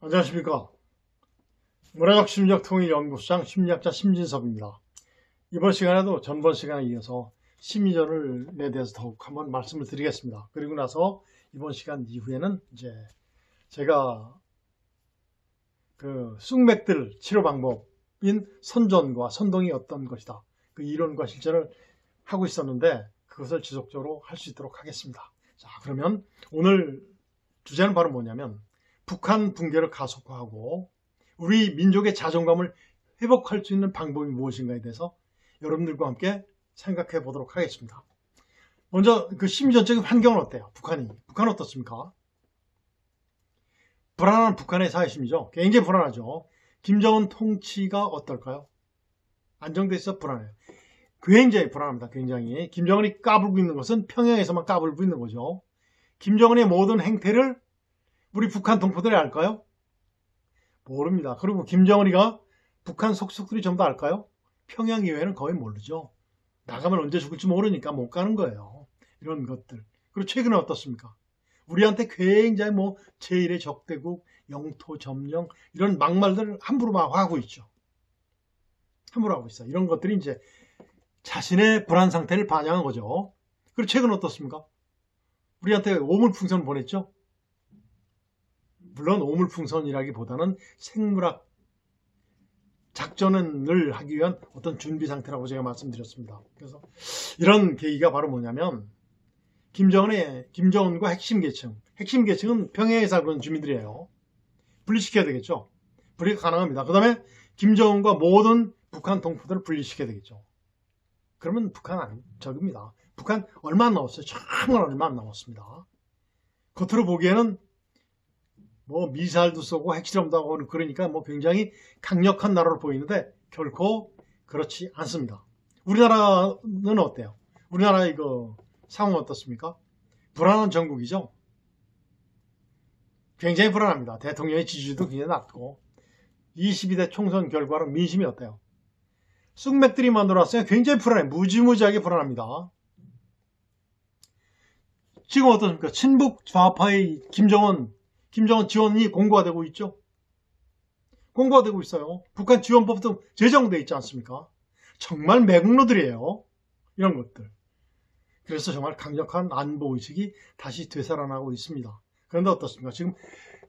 안녕하십니까. 문화적 심리학 통일연구소장 심리학자 심진섭입니다. 이번 시간에도 전번 시간에 이어서 심리전에 대해서 더욱 한번 말씀을 드리겠습니다. 그리고 나서 이번 시간 이후에는 이제 제가 그 쑥맥들 치료 방법인 선전과 선동이 어떤 것이다. 그 이론과 실전을 하고 있었는데 그것을 지속적으로 할 수 있도록 하겠습니다. 자, 그러면 오늘 주제는 바로 뭐냐면 북한 붕괴를 가속화하고 우리 민족의 자존감을 회복할 수 있는 방법이 무엇인가에 대해서 여러분들과 함께 생각해 보도록 하겠습니다. 먼저 그 심리전적인 환경은 어때요? 북한 어떻습니까? 불안한 북한의 사회심이죠. 굉장히 불안하죠. 김정은 통치가 어떨까요? 안정돼 있어 불안해요. 굉장히 불안합니다. 굉장히. 김정은이 까불고 있는 것은 평양에서만 까불고 있는 거죠. 김정은의 모든 행태를 우리 북한 동포들이 알까요? 모릅니다. 그리고 김정은이가 북한 속속들이 전부 다 알까요? 평양 이외에는 거의 모르죠. 나가면 언제 죽을지 모르니까 못 가는 거예요. 이런 것들. 그리고 최근에 어떻습니까? 우리한테 굉장히 제1의 적대국, 영토 점령 이런 막말들을 함부로 막 하고 있죠. 함부로 하고 있어요. 이런 것들이 이제 자신의 불안 상태를 반영한 거죠. 그리고 최근에 어떻습니까? 우리한테 오물풍선 보냈죠. 물론 오물풍선이라기보다는 생물학 작전을 하기 위한 어떤 준비 상태라고 제가 말씀드렸습니다. 그래서 이런 계기가 바로 뭐냐면 김정은과 핵심 계층은 평양에 살고 있는 주민들이에요. 분리시켜야 되겠죠. 분리가 가능합니다. 그 다음에 김정은과 모든 북한 동포들을 분리시켜야 되겠죠. 그러면 북한 적입니다. 북한 얼마 안 남았어요. 정말 얼마 안 남았습니다. 겉으로 보기에는 미사일도 쏘고 핵실험도 하고 그러니까 굉장히 강력한 나라로 보이는데 결코 그렇지 않습니다. 우리나라는 어때요? 우리나라 이거 상황 어떻습니까? 불안한 정국이죠. 굉장히 불안합니다. 대통령의 지지율도 굉장히 낮고 22대 총선 결과로 민심이 어때요? 쑥맥들이 만들어놨어요. 굉장히 불안해요. 무지무지하게 불안합니다. 지금 어떻습니까? 친북 좌파의 김정은 지원이 공고가 되고 있죠. 공고가 되고 있어요. 북한 지원법도 제정되어 있지 않습니까? 정말 매국노들이에요. 이런 것들. 그래서 정말 강력한 안보의식이 다시 되살아나고 있습니다. 그런데 어떻습니까? 지금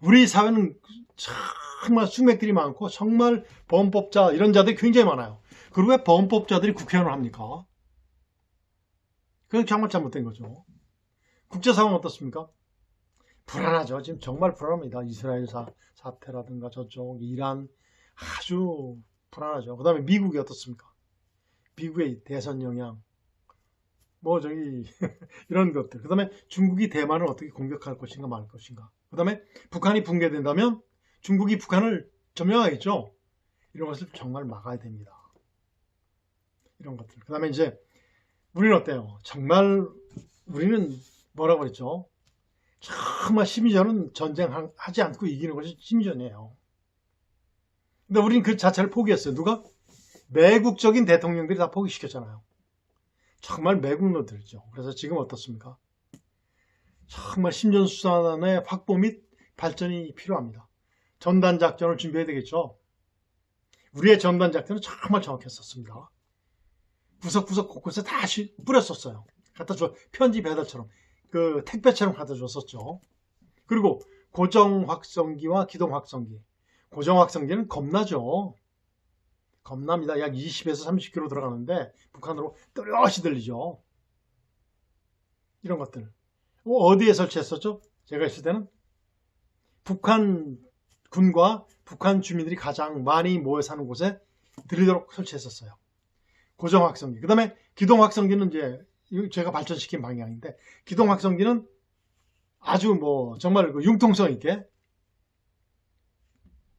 우리 사회는 정말 숙맥들이 많고 정말 범법자 이런 자들이 굉장히 많아요. 그리고 왜 범법자들이 국회의원을 합니까? 그건 정말 잘못된 거죠. 국제 상황 어떻습니까? 불안하죠. 지금 정말 불안합니다. 이스라엘 사태라든가 저쪽 이란 아주 불안하죠. 그 다음에 미국이 어떻습니까? 미국의 대선 영향 이런 것들. 그 다음에 중국이 대만을 어떻게 공격할 것인가 말 것인가. 그 다음에 북한이 붕괴된다면 중국이 북한을 점령하겠죠. 이런 것을 정말 막아야 됩니다. 이런 것들. 그 다음에 이제 우리는 어때요? 정말 우리는 뭐라고 그랬죠? 정말 심리전은 전쟁하지 않고 이기는 것이 심리전이에요. 근데 우리는 그 자체를 포기했어요. 누가? 매국적인 대통령들이 다 포기시켰잖아요. 정말 매국노들이죠. 그래서 지금 어떻습니까? 정말 심전수산의 확보 및 발전이 필요합니다. 전단작전을 준비해야 되겠죠. 우리의 전단작전은 정말 정확했었습니다. 구석구석 곳곳에 다 뿌렸었어요. 갖다 줘 편지 배달처럼. 그 택배처럼 갖다 줬었죠. 그리고 고정 확성기와 기동 확성기. 고정 확성기는 겁나죠. 겁납니다. 약 20에서 30km 들어가는데 북한으로 뚜렷이 들리죠. 이런 것들. 어디에 설치했었죠? 제가 있을 때는 북한 군과 북한 주민들이 가장 많이 모여 사는 곳에 들리도록 설치했었어요. 고정 확성기. 그 다음에 기동 확성기는 이제 제가 발전시킨 방향인데 기동 확성기는 아주 정말 융통성 있게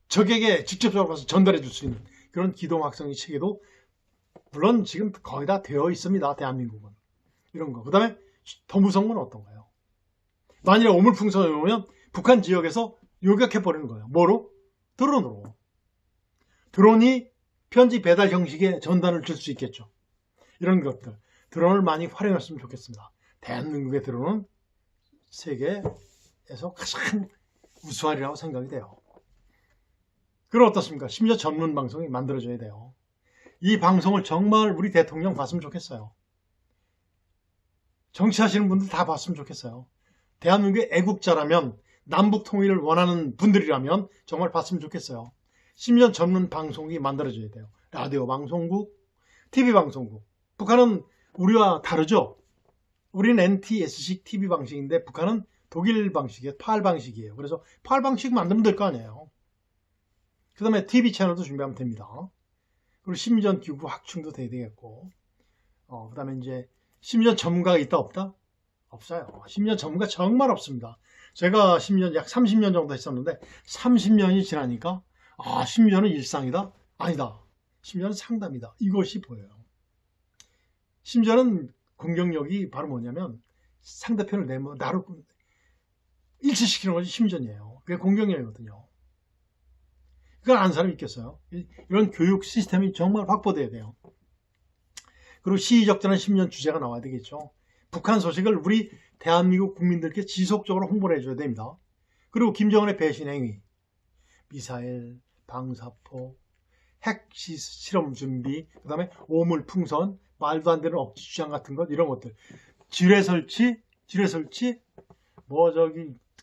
적에게 직접적으로 가서 전달해 줄 수 있는 그런 기동 확성기 체계도 물론 지금 거의 다 되어 있습니다. 대한민국은. 이런 거. 그 다음에 더 무서운 건 어떤가요? 만일에 오물풍선이 오면 북한 지역에서 요격해버리는 거예요. 뭐로? 드론으로. 드론이 편지 배달 형식의 전단을 줄 수 있겠죠. 이런 것들. 드론을 많이 활용했으면 좋겠습니다. 대한민국의 드론은 세계에서 가장 우수하리라고 생각이 돼요. 그럼 어떻습니까? 심지어 전문 방송이 만들어져야 돼요. 이 방송을 정말 우리 대통령 봤으면 좋겠어요. 정치하시는 분들 다 봤으면 좋겠어요. 대한민국의 애국자라면, 남북 통일을 원하는 분들이라면 정말 봤으면 좋겠어요. 심지어 전문 방송이 만들어져야 돼요. 라디오 방송국, TV 방송국. 북한은 우리와 다르죠? 우리는 NTS식 TV 방식인데 북한은 독일 방식이에요. PAL 방식이에요. 그래서 PAL 방식 만들면 될 거 아니에요. 그 다음에 TV 채널도 준비하면 됩니다. 그리고 심리전 기구 확충도 돼야 되겠고, 그 다음에 이제 심리전 전문가가 있다 없다? 없어요. 심리전 전문가 정말 없습니다. 제가 심리전 약 30년 정도 했었는데 30년이 지나니까 심리전은 일상이다? 아니다. 심리전은 상담이다. 이것이 보여요. 심리전은 공격력이 바로 뭐냐면 상대편을 나를 일치시키는 것이 심리전이에요. 그게 공격력이거든요. 그걸 아는 사람이 있겠어요? 이런 교육 시스템이 정말 확보돼야 돼요. 그리고 시의적절한 심리전 주제가 나와야 되겠죠. 북한 소식을 우리 대한민국 국민들께 지속적으로 홍보를 해줘야 됩니다. 그리고 김정은의 배신 행위, 미사일, 방사포, 핵 실험 준비, 그 다음에 오물풍선, 말도 안 되는 억지 주장 같은 것, 이런 것들. 지뢰 설치,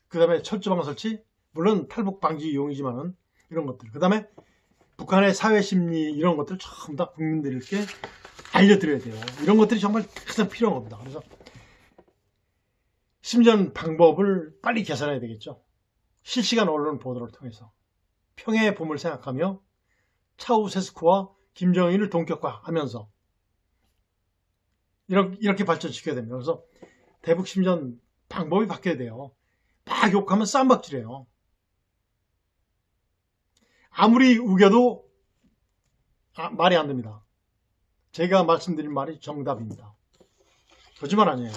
그 다음에 철조망 설치, 물론 탈북 방지 이용이지만은 이런 것들. 그 다음에 북한의 사회심리 이런 것들 전부 다 국민들께 알려드려야 돼요. 이런 것들이 정말 가장 필요한 겁니다. 그래서 심지어는 방법을 빨리 개선해야 되겠죠. 실시간 언론 보도를 통해서 평화의 봄을 생각하며 차우세스크와 김정일을 동격화하면서 이렇게 발전시켜야 됩니다. 그래서 대북 심리전 방법이 바뀌어야 돼요. 막 욕하면 쌈박질해요. 아무리 우겨도 말이 안 됩니다. 제가 말씀드린 말이 정답입니다. 거짓말 아니에요.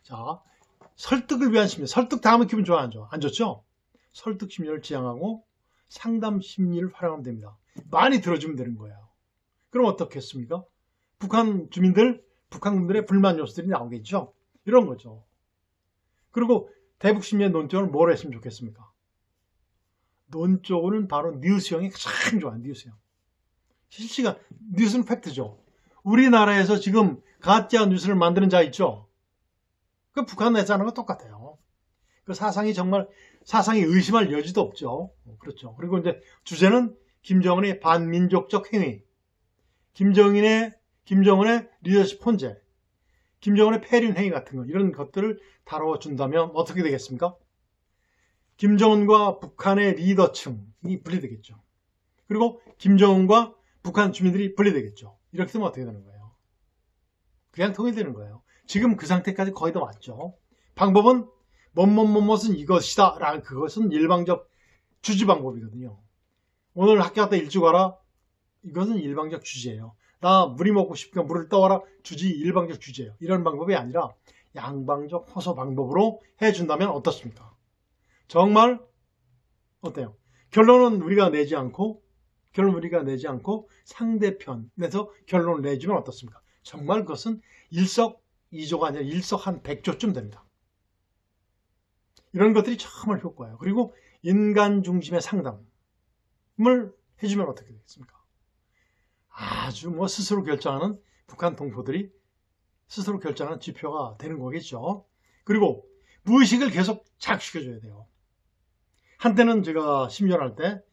자, 설득을 위한 심리. 설득 당하면 기분 좋아, 안 좋죠? 설득 심리를 지향하고 상담 심리를 활용하면 됩니다. 많이 들어주면 되는 거예요. 그럼 어떻겠습니까? 북한 분들의 불만 요소들이 나오겠죠? 이런 거죠. 그리고 대북 심리의 논점을 뭘 했으면 좋겠습니까? 논적으로는 바로 뉴스형이 가장 좋아요. 뉴스형. 실시간 뉴스는 팩트죠. 우리나라에서 지금 가짜 뉴스를 만드는 자 있죠. 그 북한 내에서 하는 거 똑같아요. 그 사상이 의심할 여지도 없죠. 그렇죠. 그리고 이제 주제는 김정은의 반민족적 행위, 김정은의 리더십 혼재, 김정은의 폐륜 행위 같은 거, 이런 것들을 다뤄준다면 어떻게 되겠습니까? 김정은과 북한의 리더층이 분리되겠죠. 그리고 김정은과 북한 주민들이 분리되겠죠. 이렇게 되면 어떻게 되는 거예요? 그냥 통일되는 거예요. 지금 그 상태까지 거의 다 왔죠. 방법은 뭐뭐뭐뭐는 이것이다 라는, 그것은 일방적 주지 방법이거든요. 오늘 학교 갔다 일찍 와라, 이것은 일방적 주지예요. 나 물이 먹고 싶으니까 물을 떠와라, 주지, 일방적 주지예요. 이런 방법이 아니라 양방적 호소 방법으로 해준다면 어떻습니까? 정말 어때요? 결론은 우리가 내지 않고 상대편에서 결론을 내주면 어떻습니까? 정말 그것은 일석이조가 아니라 일석한백조쯤 됩니다. 이런 것들이 정말 효과예요. 그리고 인간 중심의 상담을 해주면 어떻게 되겠습니까? 아주 스스로 결정하는 북한 동포들이 스스로 결정하는 지표가 되는 거겠죠. 그리고 무의식을 계속 자극시켜줘야 돼요. 한때는 제가 심리전할 때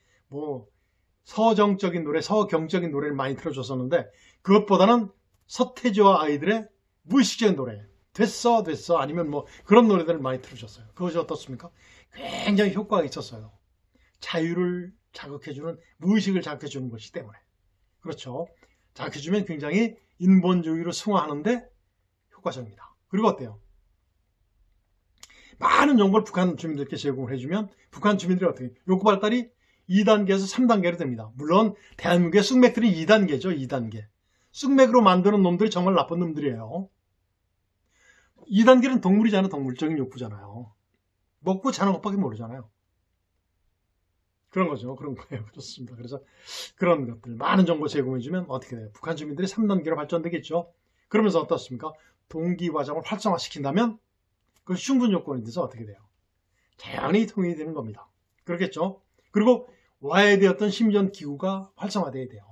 서정적인 노래, 서경적인 노래를 많이 틀어줬었는데, 그것보다는 서태지와 아이들의 무의식적인 노래, 됐어 아니면 그런 노래들을 많이 틀어줬어요. 그것이 어떻습니까? 굉장히 효과가 있었어요. 자유를 자극해주는, 무의식을 자극해주는 것이기 때문에. 그렇죠. 자극해주면 굉장히 인본주의로 승화하는데 효과적입니다. 그리고 어때요? 많은 정보를 북한 주민들께 제공을 해주면 북한 주민들이 어떻게 욕구 발달이 2단계에서 3단계로 됩니다. 물론 대한민국의 쑥맥들이 2단계죠. 2단계. 쑥맥으로 만드는 놈들이 정말 나쁜 놈들이에요. 2단계는 동물이잖아요. 동물적인 욕구잖아요. 먹고 자는 것밖에 모르잖아요. 그런 거죠. 그런 거예요. 그렇습니다. 그래서 그런 것들 많은 정보 제공해주면 어떻게 돼요? 북한 주민들이 3단계로 발전되겠죠. 그러면서 어떻습니까? 동기과정을 활성화시킨다면 그 충분 요건이 돼서 어떻게 돼요? 자연히 통일이 되는 겁니다. 그렇겠죠? 그리고 와야 되었던 심전 기구가 활성화돼야 돼요.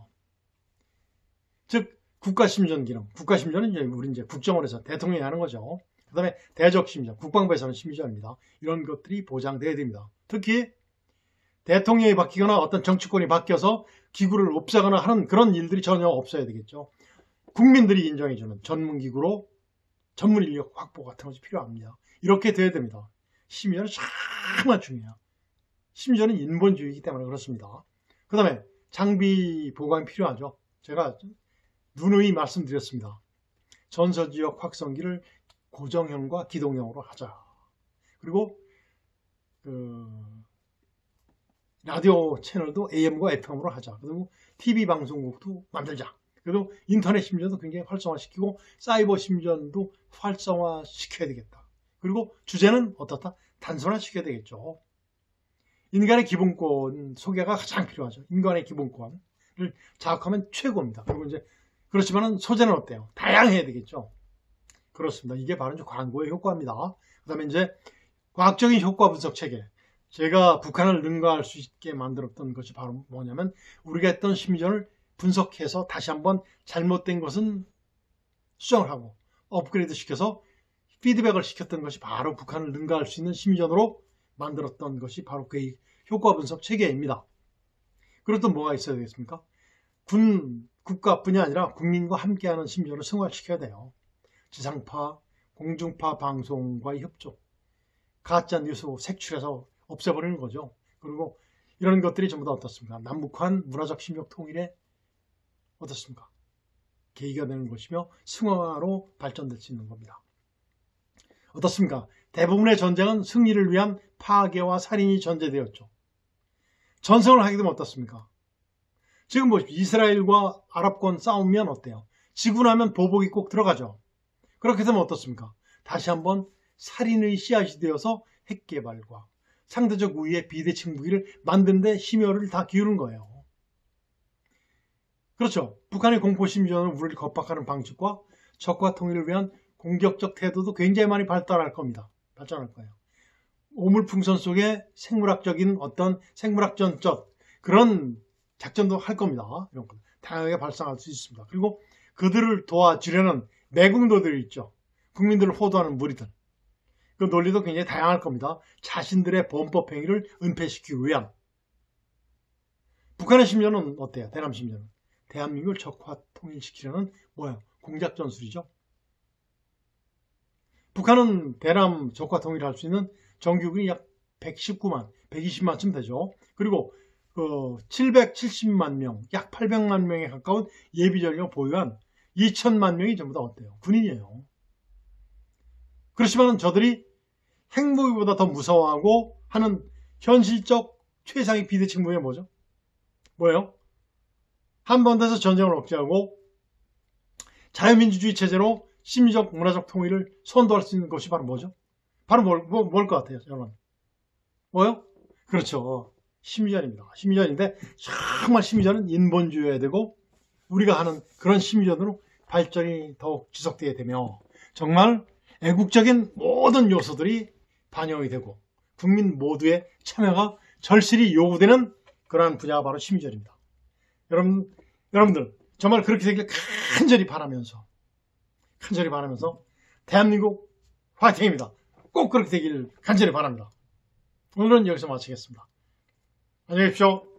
즉 국가심전 기능, 국가심전은 우리 이제 국정원에서 대통령이 하는 거죠. 그 다음에 대적심전, 국방부에서는 심전입니다. 이런 것들이 보장돼야 됩니다. 특히 대통령이 바뀌거나 어떤 정치권이 바뀌어서 기구를 없애거나 하는 그런 일들이 전혀 없어야 되겠죠. 국민들이 인정해주는 전문기구로 전문 인력 확보 같은 것이 필요합니다. 이렇게 돼야 됩니다. 심전은 정말 중요해요. 심전은 인본주의이기 때문에 그렇습니다. 그 다음에 장비 보강이 필요하죠. 제가 누누이 말씀드렸습니다. 전서지역 확성기를 고정형과 기동형으로 하자. 그리고 라디오 채널도 AM과 FM으로 하자. 그리고 TV 방송국도 만들자. 그리고 인터넷 심전도 굉장히 활성화시키고 사이버 심전도 활성화시켜야 되겠다. 그리고 주제는 어떻다? 단순화시켜야 되겠죠. 인간의 기본권 소개가 가장 필요하죠. 인간의 기본권을 자극하면 최고입니다. 그리고 이제 그렇지만은 소재는 어때요? 다양해야 되겠죠. 그렇습니다. 이게 바로 이제 광고의 효과입니다. 그 다음에 이제 과학적인 효과 분석 체계. 제가 북한을 능가할 수 있게 만들었던 것이 바로 뭐냐면 우리가 했던 심전을 분석해서 다시 한번 잘못된 것은 수정을 하고 업그레이드 시켜서 피드백을 시켰던 것이 바로 북한을 능가할 수 있는 심전으로 만들었던 것이 바로 그 효과 분석 체계입니다. 그리고 또 뭐가 있어야 되겠습니까? 국가뿐이 아니라 국민과 함께하는 심전을 승화시켜야 돼요. 지상파, 공중파 방송과의 협조, 가짜 뉴스 색출해서 없애버리는 거죠. 그리고 이런 것들이 전부 다 어떻습니까? 남북한 문화적 심적 통일에 어떻습니까? 계기가 되는 것이며 승화로 발전될 수 있는 겁니다. 어떻습니까? 대부분의 전쟁은 승리를 위한 파괴와 살인이 전제되었죠. 전쟁을 하게 되면 어떻습니까? 지금 보십시오. 이스라엘과 아랍권 싸우면 어때요? 지고 나면 보복이 꼭 들어가죠. 그렇게 되면 어떻습니까? 다시 한번 살인의 씨앗이 되어서 핵 개발과 상대적 우위의 비대칭 무기를 만드는 데 심혈을 다 기울인 거예요. 그렇죠. 북한의 공포심전은 우리를 겁박하는 방식과 적과 통일을 위한 공격적 태도도 굉장히 많이 발달할 겁니다. 발전할 거예요. 오물풍선 속에 생물학적인 어떤 생물학전적 그런 작전도 할 겁니다. 이런 거 다양하게 발생할 수 있습니다. 그리고 그들을 도와주려는 매국노들이 있죠. 국민들을 호도하는 무리들. 그 논리도 굉장히 다양할 겁니다. 자신들의 범법 행위를 은폐시키기 위한. 북한의 심전은 어때요? 대남 심전은. 대한민국을 적화 통일시키려는 뭐예요? 공작 전술이죠. 북한은 대남 적화 통일을 할 수 있는 정규군이 약 119만, 120만쯤 되죠. 그리고 770만 명, 약 800만 명에 가까운 예비전력을 보유한 2천만 명이 전부 다 어때요? 군인이에요. 그렇지만 저들이 핵무기보다 더 무서워하고 하는 현실적 최상의 비대칭 무기가 뭐죠? 뭐예요? 한반도에서 전쟁을 억제하고 자유민주주의 체제로 심리적, 문화적 통일을 선도할 수 있는 것이 바로 뭐죠? 바로 뭘 것 같아요, 여러분? 뭐요? 그렇죠. 심리전입니다. 심리전인데 정말 심리전은 인본주의여야 되고 우리가 하는 그런 심리전으로 발전이 더욱 지속되게 되며 정말 애국적인 모든 요소들이 반영이 되고 국민 모두의 참여가 절실히 요구되는 그러한 분야가 바로 심리전입니다. 여러분들 정말 그렇게 되길 간절히 바라면서 대한민국 화이팅입니다. 꼭 그렇게 되길 간절히 바랍니다. 오늘은 여기서 마치겠습니다. 안녕히 계십시오.